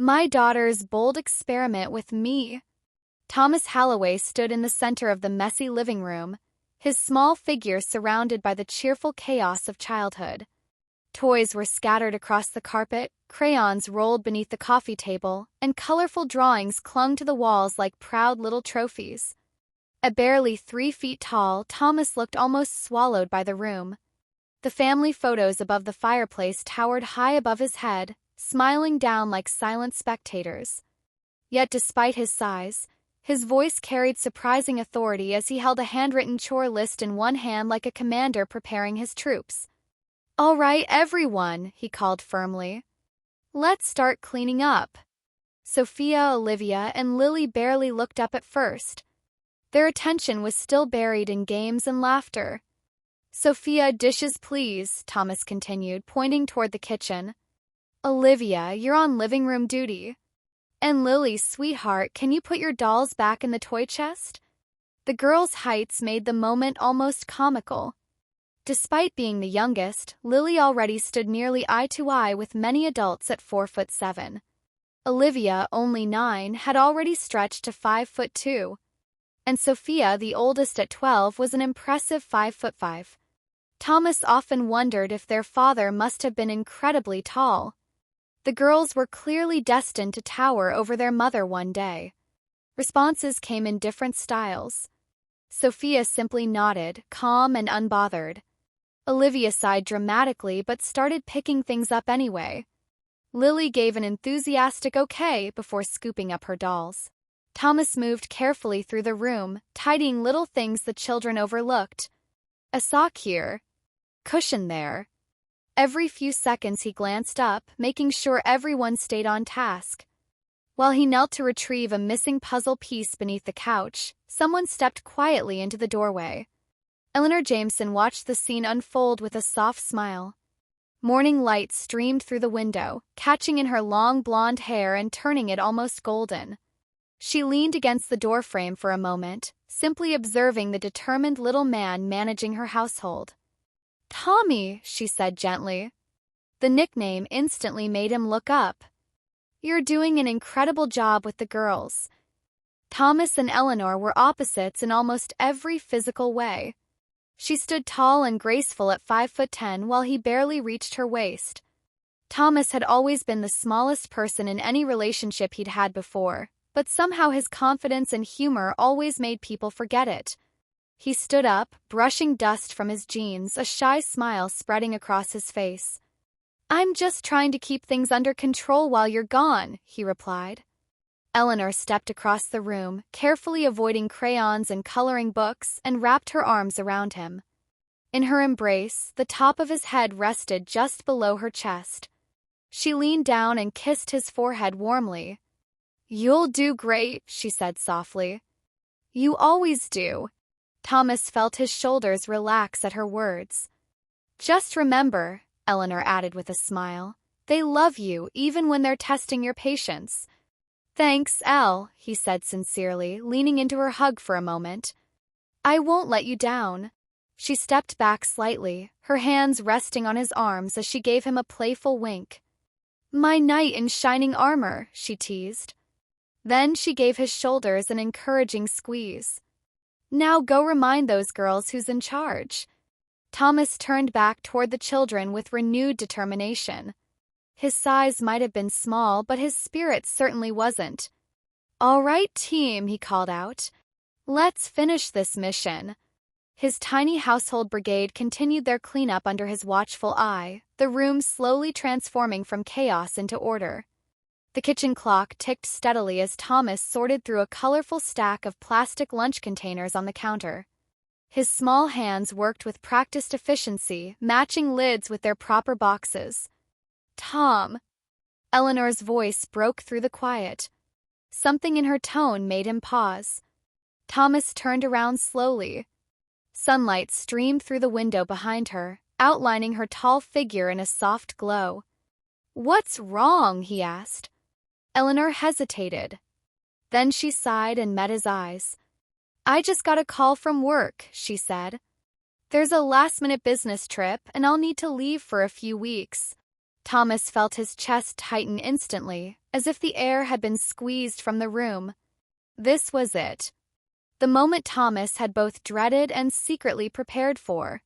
My daughter's bold experiment with me. Thomas Halloway stood in the center of the messy living room, his small figure surrounded by the cheerful chaos of childhood. Toys were scattered across the carpet, crayons rolled beneath the coffee table, and colorful drawings clung to the walls like proud little trophies. At barely 3 feet tall, Thomas looked almost swallowed by the room. The family photos above the fireplace towered high above his head, smiling down like silent spectators. Yet despite his size, his voice carried surprising authority as he held a handwritten chore list in one hand like a commander preparing his troops. "All right, everyone," he called firmly. "Let's start cleaning up." Sophia, Olivia, and Lily barely looked up at first. Their attention was still buried in games and laughter. "Sophia, dishes please," Thomas continued, pointing toward the kitchen. "Olivia, you're on living room duty. And Lily, sweetheart, can you put your dolls back in the toy chest?" The girls' heights made the moment almost comical. Despite being the youngest, Lily already stood nearly eye to eye with many adults at 4'7". Olivia, only 9, had already stretched to 5'2". And Sophia, the oldest at 12, was an impressive 5'5". Thomas often wondered if their father must have been incredibly tall. The girls were clearly destined to tower over their mother one day. Responses came in different styles. Sophia simply nodded, calm and unbothered. Olivia sighed dramatically but started picking things up anyway. Lily gave an enthusiastic okay before scooping up her dolls. Thomas moved carefully through the room, tidying little things the children overlooked. A sock here. Cushion there. Every few seconds he glanced up, making sure everyone stayed on task. While he knelt to retrieve a missing puzzle piece beneath the couch, someone stepped quietly into the doorway. Eleanor Jameson watched the scene unfold with a soft smile. Morning light streamed through the window, catching in her long blonde hair and turning it almost golden. She leaned against the doorframe for a moment, simply observing the determined little man managing her household. "Tommy," she said gently. The nickname instantly made him look up. "You're doing an incredible job with the girls." Thomas and Eleanor were opposites in almost every physical way. She stood tall and graceful at 5'10", while he barely reached her waist. Thomas had always been the smallest person in any relationship he'd had before, but somehow his confidence and humor always made people forget it. He stood up, brushing dust from his jeans, a shy smile spreading across his face. "I'm just trying to keep things under control while you're gone," he replied. Eleanor stepped across the room, carefully avoiding crayons and coloring books, and wrapped her arms around him. In her embrace, the top of his head rested just below her chest. She leaned down and kissed his forehead warmly. "You'll do great," she said softly. "You always do." Thomas felt his shoulders relax at her words. "Just remember," Eleanor added with a smile, "they love you even when they're testing your patience." "Thanks, Elle," he said sincerely, leaning into her hug for a moment. "I won't let you down." She stepped back slightly, her hands resting on his arms as she gave him a playful wink. "My knight in shining armor," she teased. Then she gave his shoulders an encouraging squeeze. "Now go remind those girls who's in charge." Thomas turned back toward the children with renewed determination. His size might have been small, but his spirit certainly wasn't. "All right, team," he called out. "Let's finish this mission." His tiny household brigade continued their cleanup under his watchful eye, the room slowly transforming from chaos into order. The kitchen clock ticked steadily as Thomas sorted through a colorful stack of plastic lunch containers on the counter. His small hands worked with practiced efficiency, matching lids with their proper boxes. "Tom." Eleanor's voice broke through the quiet. Something in her tone made him pause. Thomas turned around slowly. Sunlight streamed through the window behind her, outlining her tall figure in a soft glow. "What's wrong?" he asked. Eleanor hesitated. Then she sighed and met his eyes. "I just got a call from work," she said. "There's a last-minute business trip, and I'll need to leave for a few weeks." Thomas felt his chest tighten instantly, as if the air had been squeezed from the room. This was it. The moment Thomas had both dreaded and secretly prepared for.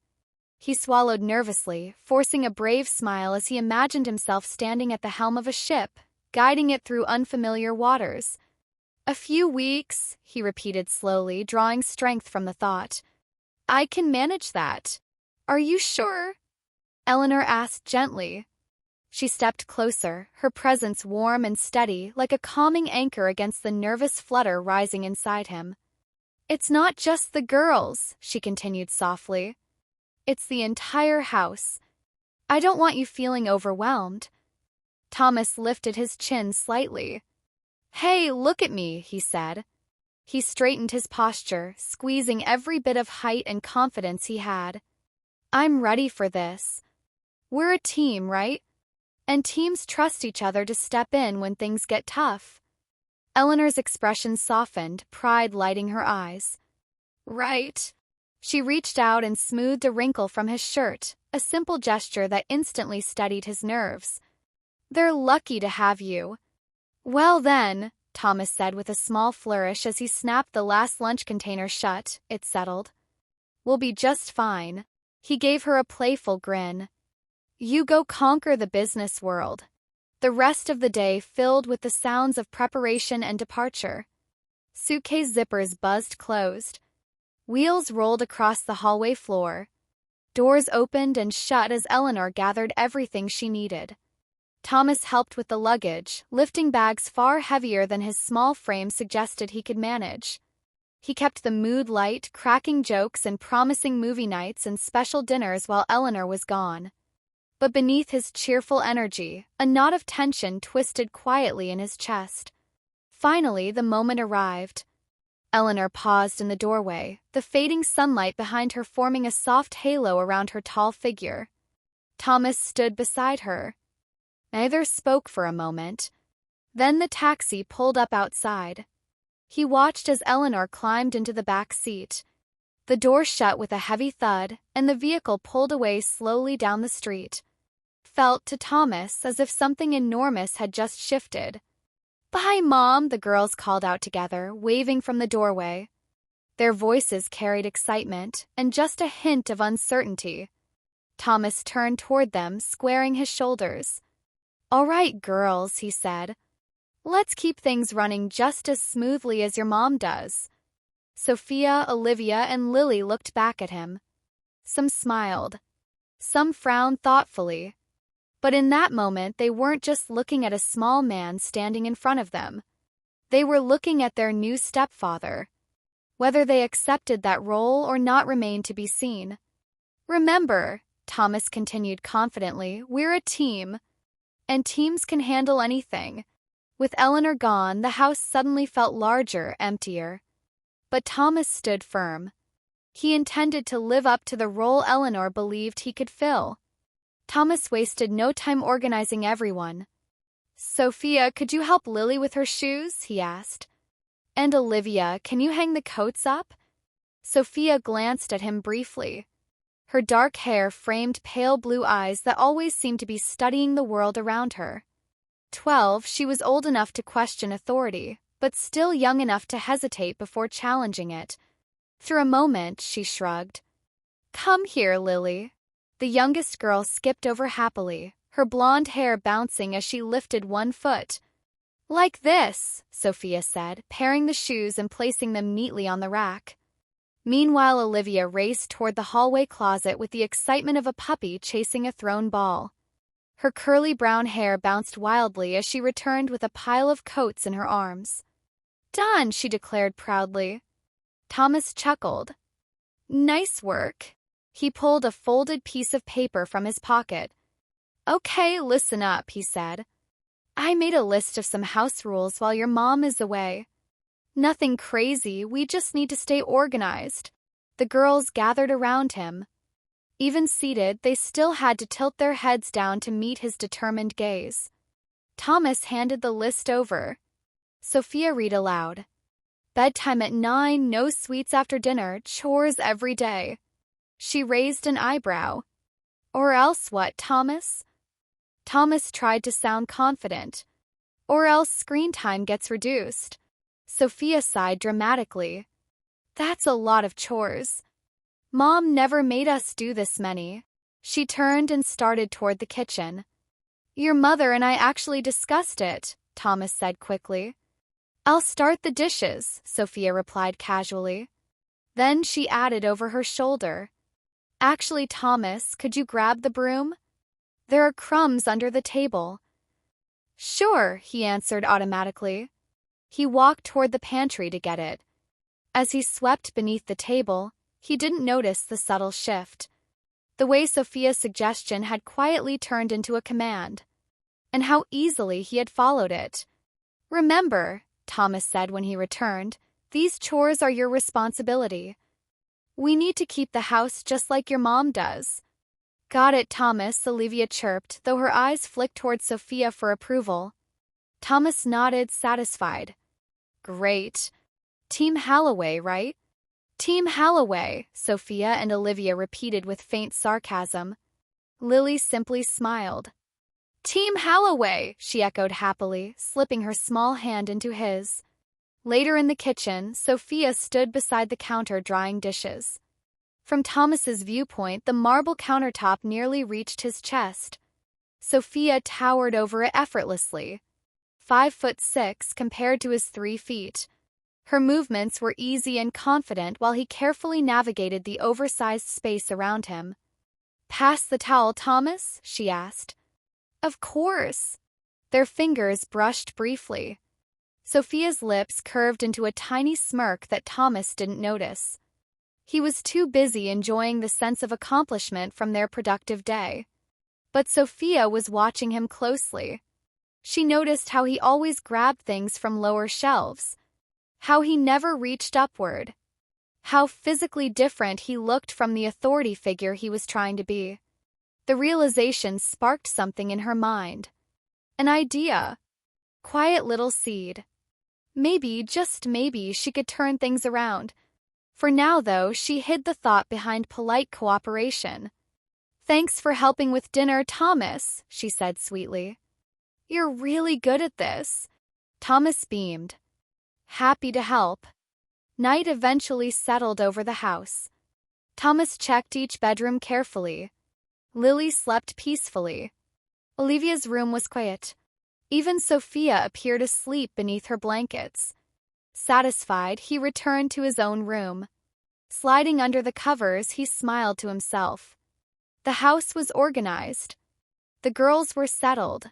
He swallowed nervously, forcing a brave smile as he imagined himself standing at the helm of a ship, guiding it through unfamiliar waters. "A few weeks," he repeated slowly, drawing strength from the thought. "I can manage that." "Are you sure?" Eleanor asked gently. She stepped closer, her presence warm and steady, like a calming anchor against the nervous flutter rising inside him. "It's not just the girls," she continued softly. "It's the entire house. I don't want you feeling overwhelmed." Thomas lifted his chin slightly. "Hey, look at me," he said. He straightened his posture, squeezing every bit of height and confidence he had. "I'm ready for this. We're a team, right? And teams trust each other to step in when things get tough." Eleanor's expression softened, pride lighting her eyes. "Right." She reached out and smoothed a wrinkle from his shirt, a simple gesture that instantly steadied his nerves. "They're lucky to have you." "Well then," Thomas said with a small flourish as he snapped the last lunch container shut, it settled. "We'll be just fine." He gave her a playful grin. "You go conquer the business world." The rest of the day filled with the sounds of preparation and departure. Suitcase zippers buzzed closed. Wheels rolled across the hallway floor. Doors opened and shut as Eleanor gathered everything she needed. Thomas helped with the luggage, lifting bags far heavier than his small frame suggested he could manage. He kept the mood light, cracking jokes and promising movie nights and special dinners while Eleanor was gone. But beneath his cheerful energy, a knot of tension twisted quietly in his chest. Finally, the moment arrived. Eleanor paused in the doorway, the fading sunlight behind her forming a soft halo around her tall figure. Thomas stood beside her. Neither spoke for a moment. Then the taxi pulled up outside. He watched as Eleanor climbed into the back seat. The door shut with a heavy thud, and the vehicle pulled away slowly down the street. Felt to Thomas as if something enormous had just shifted. "Bye, Mom," the girls called out together, waving from the doorway. Their voices carried excitement and just a hint of uncertainty. Thomas turned toward them, squaring his shoulders. "All right, girls," he said. "Let's keep things running just as smoothly as your mom does." Sophia, Olivia, and Lily looked back at him. Some smiled. Some frowned thoughtfully. But in that moment, they weren't just looking at a small man standing in front of them. They were looking at their new stepfather. Whether they accepted that role or not remained to be seen. "Remember," Thomas continued confidently, "we're a team. And teams can handle anything." With Eleanor gone, the house suddenly felt larger, emptier. But Thomas stood firm. He intended to live up to the role Eleanor believed he could fill. Thomas wasted no time organizing everyone. "Sophia, could you help Lily with her shoes?" he asked. "And Olivia, can you hang the coats up?" Sophia glanced at him briefly. Her dark hair framed pale blue eyes that always seemed to be studying the world around her. 12, she was old enough to question authority, but still young enough to hesitate before challenging it. For a moment, she shrugged. "Come here, Lily." The youngest girl skipped over happily, her blonde hair bouncing as she lifted one foot. "Like this," Sophia said, pairing the shoes and placing them neatly on the rack. Meanwhile, Olivia raced toward the hallway closet with the excitement of a puppy chasing a thrown ball. Her curly brown hair bounced wildly as she returned with a pile of coats in her arms. "Done," she declared proudly. Thomas chuckled. "Nice work." He pulled a folded piece of paper from his pocket. "Okay, listen up," he said. "I made a list of some house rules while your mom is away. Nothing crazy, we just need to stay organized." The girls gathered around him. Even seated, they still had to tilt their heads down to meet his determined gaze. Thomas handed the list over. Sophia read aloud. "Bedtime at 9, no sweets after dinner, chores every day." She raised an eyebrow. "Or else what, Thomas?" Thomas tried to sound confident. or else screen time gets reduced. Sophia sighed dramatically. That's a lot of chores. Mom never made us do this many. She turned and started toward the kitchen. Your mother and I actually discussed it, Thomas said quickly. I'll start the dishes, Sophia replied casually. Then she added over her shoulder. Actually, Thomas, could you grab the broom? There are crumbs under the table. Sure, he answered automatically. He walked toward the pantry to get it. As he swept beneath the table, he didn't notice the subtle shift. The way Sophia's suggestion had quietly turned into a command. And how easily he had followed it. Remember, Thomas said when he returned, these chores are your responsibility. We need to keep the house just like your mom does. Got it, Thomas, Olivia chirped, though her eyes flicked toward Sophia for approval. Thomas nodded, satisfied. Great. Team Halloway, right? Team Halloway, Sophia and Olivia repeated with faint sarcasm. Lily simply smiled. Team Halloway, she echoed happily, slipping her small hand into his. Later in the kitchen, Sophia stood beside the counter drying dishes. From Thomas's viewpoint, the marble countertop nearly reached his chest. Sophia towered over it effortlessly. 5'6" compared to his 3 feet. Her movements were easy and confident while he carefully navigated the oversized space around him. Pass the towel, Thomas? She asked. Of course. Their fingers brushed briefly. Sophia's lips curved into a tiny smirk that Thomas didn't notice. He was too busy enjoying the sense of accomplishment from their productive day. But Sophia was watching him closely. She noticed how he always grabbed things from lower shelves, how he never reached upward, how physically different he looked from the authority figure he was trying to be. The realization sparked something in her mind. An idea. Quiet little seed. Maybe, just maybe, she could turn things around. For now, though, she hid the thought behind polite cooperation. Thanks for helping with dinner, Thomas, she said sweetly. You're really good at this. Thomas beamed. Happy to help. Night eventually settled over the house. Thomas checked each bedroom carefully. Lily slept peacefully. Olivia's room was quiet. Even Sophia appeared asleep beneath her blankets. Satisfied, he returned to his own room. Sliding under the covers, he smiled to himself. The house was organized. The girls were settled.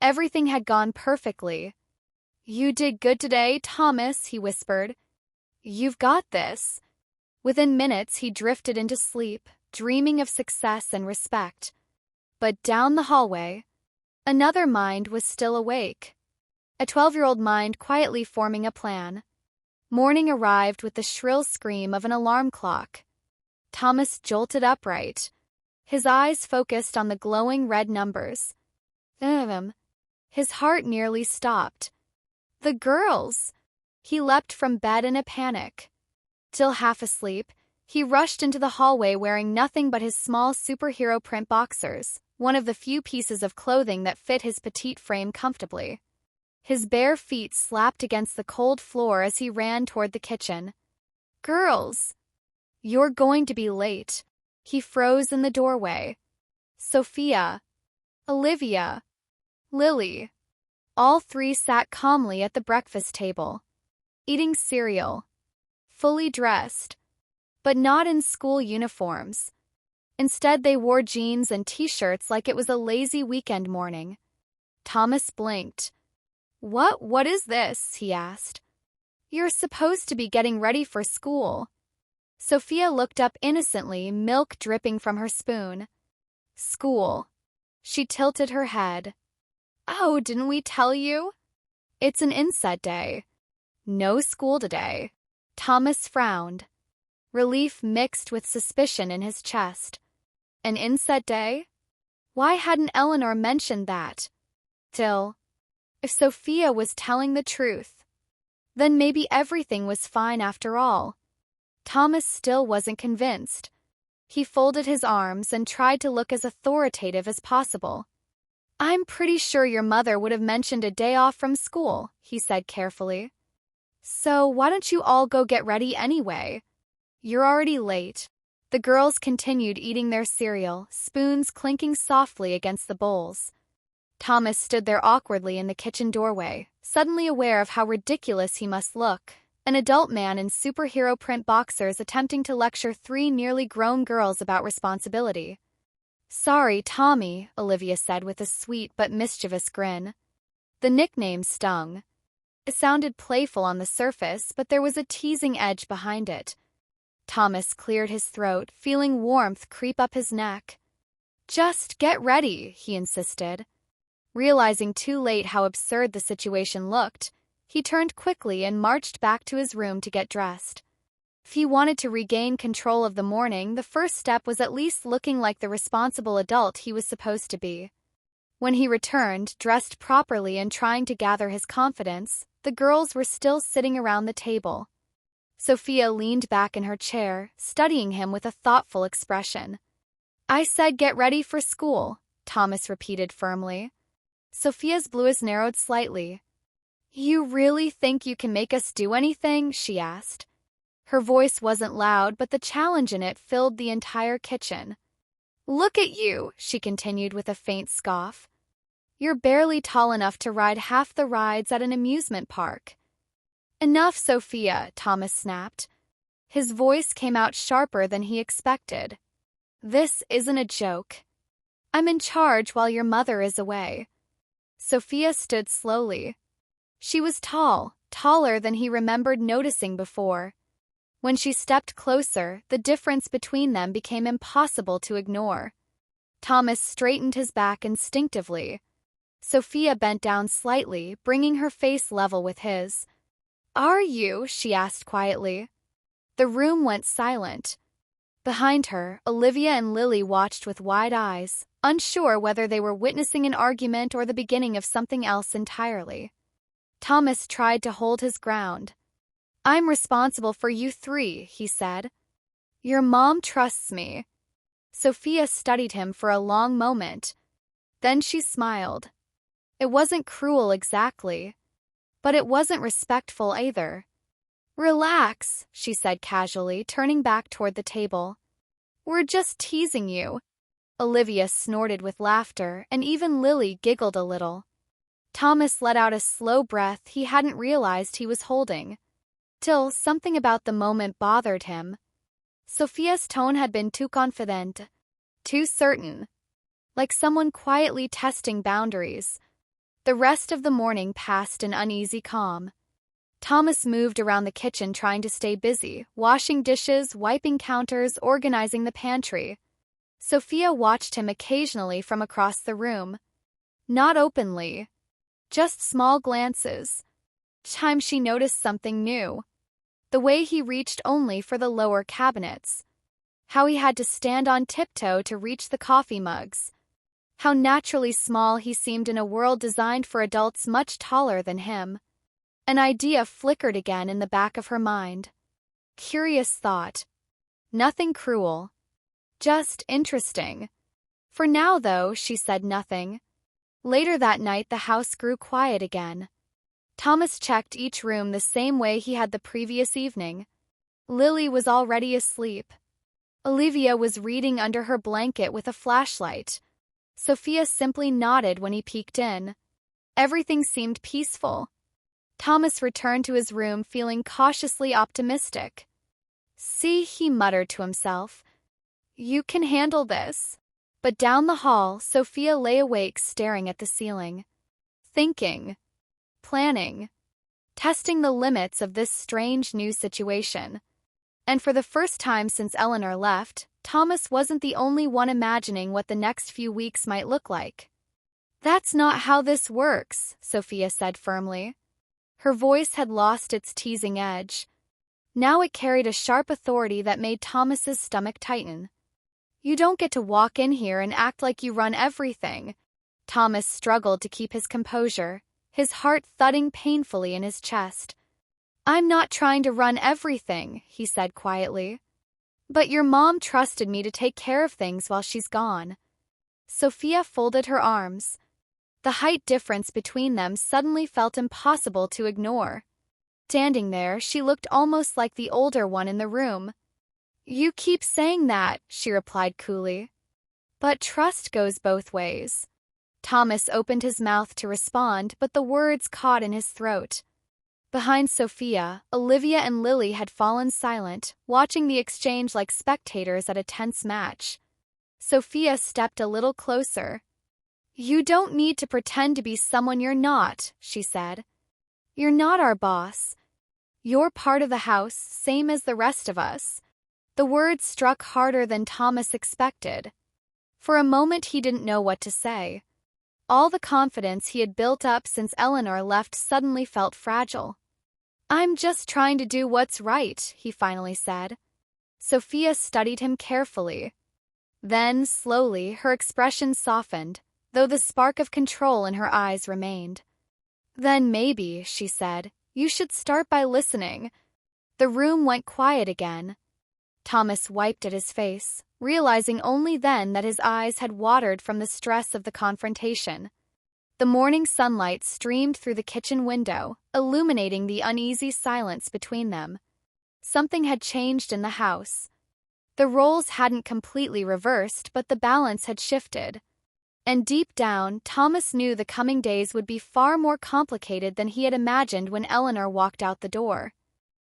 Everything had gone perfectly. You did good today, Thomas, he whispered. You've got this. Within minutes, he drifted into sleep, dreaming of success and respect. But down the hallway, another mind was still awake. A 12-year-old mind quietly forming a plan. Morning arrived with the shrill scream of an alarm clock. Thomas jolted upright. His eyes focused on the glowing red numbers. His heart nearly stopped. The girls! He leapt from bed in a panic. Still half asleep, he rushed into the hallway wearing nothing but his small superhero print boxers, one of the few pieces of clothing that fit his petite frame comfortably. His bare feet slapped against the cold floor as he ran toward the kitchen. Girls! You're going to be late. He froze in the doorway. Sophia, Olivia, Lily. All three sat calmly at the breakfast table, eating cereal, fully dressed, but not in school uniforms. Instead, they wore jeans and t-shirts like it was a lazy weekend morning. Thomas blinked. What is this? He asked. You're supposed to be getting ready for school. Sophia looked up innocently, milk dripping from her spoon. School. She tilted her head. Oh, didn't we tell you? It's an inset day. No school today. Thomas frowned. Relief mixed with suspicion in his chest. An inset day? Why hadn't Eleanor mentioned that? Still, if Sophia was telling the truth, then maybe everything was fine after all. Thomas still wasn't convinced. He folded his arms and tried to look as authoritative as possible. I'm pretty sure your mother would have mentioned a day off from school, he said carefully. So why don't you all go get ready anyway? You're already late. The girls continued eating their cereal, spoons clinking softly against the bowls. Thomas stood there awkwardly in the kitchen doorway, suddenly aware of how ridiculous he must look. An adult man in superhero print boxers attempting to lecture three nearly grown girls about responsibility. Sorry, Tommy, Olivia said with a sweet but mischievous grin. The nickname stung. It sounded playful on the surface, but there was a teasing edge behind it. Thomas cleared his throat, feeling warmth creep up his neck. Just get ready, he insisted. Realizing too late how absurd the situation looked, he turned quickly and marched back to his room to get dressed. If he wanted to regain control of the morning, the first step was at least looking like the responsible adult he was supposed to be. When he returned, dressed properly and trying to gather his confidence, the girls were still sitting around the table. Sophia leaned back in her chair, studying him with a thoughtful expression. I said get ready for school, Thomas repeated firmly. Sophia's blue eyes narrowed slightly. You really think you can make us do anything? She asked. Her voice wasn't loud, but the challenge in it filled the entire kitchen. Look at you, she continued with a faint scoff. You're barely tall enough to ride half the rides at an amusement park. Enough, Sophia, Thomas snapped. His voice came out sharper than he expected. This isn't a joke. I'm in charge while your mother is away. Sophia stood slowly. She was tall, taller than he remembered noticing before. When she stepped closer, the difference between them became impossible to ignore. Thomas straightened his back instinctively. Sophia bent down slightly, bringing her face level with his. Are you? She asked quietly. The room went silent. Behind her, Olivia and Lily watched with wide eyes, unsure whether they were witnessing an argument or the beginning of something else entirely. Thomas tried to hold his ground. I'm responsible for you three, he said. Your mom trusts me. Sophia studied him for a long moment. Then she smiled. It wasn't cruel exactly, but it wasn't respectful either. Relax, she said casually, turning back toward the table. We're just teasing you. Olivia snorted with laughter, and even Lily giggled a little. Thomas let out a slow breath he hadn't realized he was holding. Still, something about the moment bothered him. Sophia's tone had been too confident, too certain, like someone quietly testing boundaries. The rest of the morning passed in uneasy calm. Thomas moved around the kitchen trying to stay busy, washing dishes, wiping counters, organizing the pantry. Sophia watched him occasionally from across the room. Not openly, just small glances. Each time she noticed something new. The way he reached only for the lower cabinets. How he had to stand on tiptoe to reach the coffee mugs. How naturally small he seemed in a world designed for adults much taller than him. An idea flickered again in the back of her mind. Curious thought. Nothing cruel. Just interesting. For now, though, she said nothing. Later that night, the house grew quiet again. Thomas checked each room the same way he had the previous evening. Lily was already asleep. Olivia was reading under her blanket with a flashlight. Sophia simply nodded when he peeked in. Everything seemed peaceful. Thomas returned to his room feeling cautiously optimistic. See, he muttered to himself. You can handle this. But down the hall, Sophia lay awake staring at the ceiling. Thinking. Planning. Testing the limits of this strange new situation. And for the first time since Eleanor left, Thomas wasn't the only one imagining what the next few weeks might look like. That's not how this works, Sophia said firmly. Her voice had lost its teasing edge. Now it carried a sharp authority that made Thomas's stomach tighten. You don't get to walk in here and act like you run everything. Thomas struggled to keep his composure, his heart thudding painfully in his chest. I'm not trying to run everything, he said quietly. But your mom trusted me to take care of things while she's gone. Sophia folded her arms. The height difference between them suddenly felt impossible to ignore. Standing there, she looked almost like the older one in the room. "You keep saying that," she replied coolly. "But trust goes both ways." Thomas opened his mouth to respond, but the words caught in his throat. Behind Sophia, Olivia and Lily had fallen silent, watching the exchange like spectators at a tense match. Sophia stepped a little closer. "You don't need to pretend to be someone you're not," she said. "You're not our boss. You're part of the house, same as the rest of us." The words struck harder than Thomas expected. For a moment he didn't know what to say. All the confidence he had built up since Eleanor left suddenly felt fragile. "I'm just trying to do what's right," he finally said. Sophia studied him carefully. Then, slowly, her expression softened, though the spark of control in her eyes remained. "Then maybe," she said, "you should start by listening." The room went quiet again. Thomas wiped at his face, realizing only then that his eyes had watered from the stress of the confrontation. The morning sunlight streamed through the kitchen window, illuminating the uneasy silence between them. Something had changed in the house. The roles hadn't completely reversed, but the balance had shifted. And deep down, Thomas knew the coming days would be far more complicated than he had imagined when Eleanor walked out the door.